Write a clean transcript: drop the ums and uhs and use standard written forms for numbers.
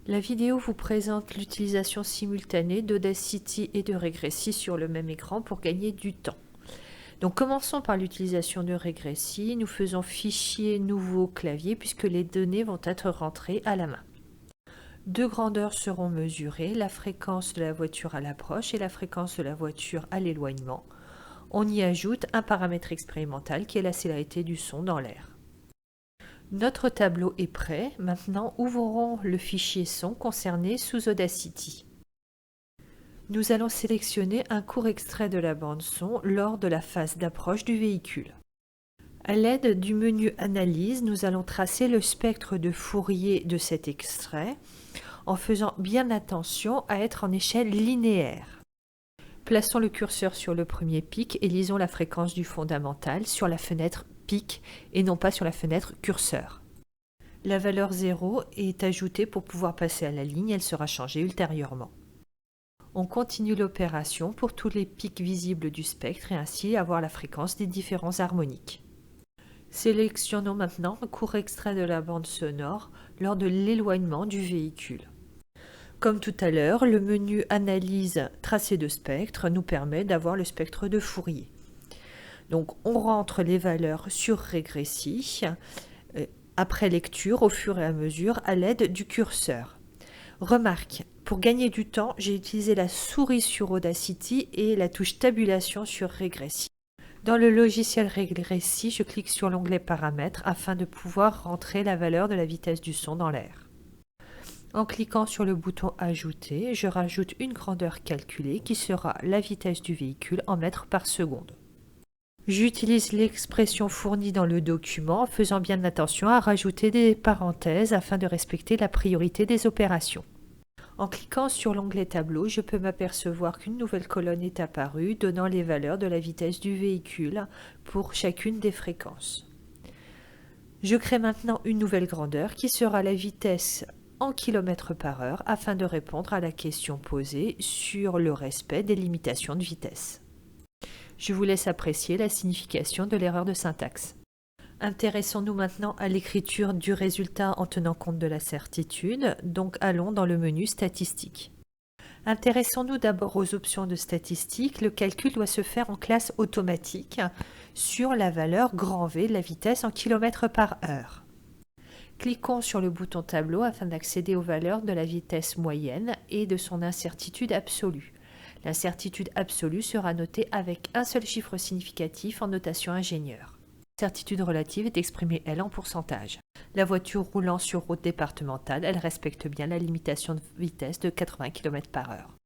La vidéo vous présente l'utilisation simultanée d'Audacity et de Regressy sur le même écran pour gagner du temps. Donc commençons par l'utilisation de Regressy. Nous faisons fichier nouveau clavier puisque les données vont être rentrées à la main. Deux grandeurs seront mesurées, la fréquence de la voiture à l'approche et la fréquence de la voiture à l'éloignement. On y ajoute un paramètre expérimental qui est la célérité du son dans l'air. Notre tableau est prêt. Maintenant, ouvrons le fichier son concerné sous Audacity. Nous allons sélectionner un court extrait de la bande son lors de la phase d'approche du véhicule. À l'aide du menu Analyse, nous allons tracer le spectre de Fourier de cet extrait en faisant bien attention à être en échelle linéaire. Plaçons le curseur sur le premier pic et lisons la fréquence du fondamental sur la fenêtre pic et non pas sur la fenêtre curseur. La valeur 0 est ajoutée pour pouvoir passer à la ligne, elle sera changée ultérieurement. On continue l'opération pour tous les pics visibles du spectre et ainsi avoir la fréquence des différents harmoniques. Sélectionnons maintenant un court extrait de la bande sonore lors de l'éloignement du véhicule. Comme tout à l'heure, le menu Analyse tracé de spectre nous permet d'avoir le spectre de Fourier. Donc on rentre les valeurs sur Regressy après lecture au fur et à mesure à l'aide du curseur. Remarque, pour gagner du temps, j'ai utilisé la souris sur Audacity et la touche tabulation sur Regressy. Dans le logiciel Regressy, je clique sur l'onglet Paramètres afin de pouvoir rentrer la valeur de la vitesse du son dans l'air. En cliquant sur le bouton Ajouter, je rajoute une grandeur calculée qui sera la vitesse du véhicule en mètres par seconde. J'utilise l'expression fournie dans le document en faisant bien attention à rajouter des parenthèses afin de respecter la priorité des opérations. En cliquant sur l'onglet Tableau, je peux m'apercevoir qu'une nouvelle colonne est apparue donnant les valeurs de la vitesse du véhicule pour chacune des fréquences. Je crée maintenant une nouvelle grandeur qui sera la vitesse en km/h afin de répondre à la question posée sur le respect des limitations de vitesse. Je vous laisse apprécier la signification de l'erreur de syntaxe. Intéressons-nous maintenant à l'écriture du résultat en tenant compte de la certitude, donc allons dans le menu Statistiques. Intéressons-nous d'abord aux options de statistiques. Le calcul doit se faire en classe automatique sur la valeur grand V de la vitesse en km/h. Cliquons sur le bouton tableau afin d'accéder aux valeurs de la vitesse moyenne et de son incertitude absolue. L'incertitude absolue sera notée avec un seul chiffre significatif en notation ingénieur. L'incertitude relative est exprimée, elle, en pourcentage. La voiture roulant sur route départementale, elle respecte bien la limitation de vitesse de 80 km/h.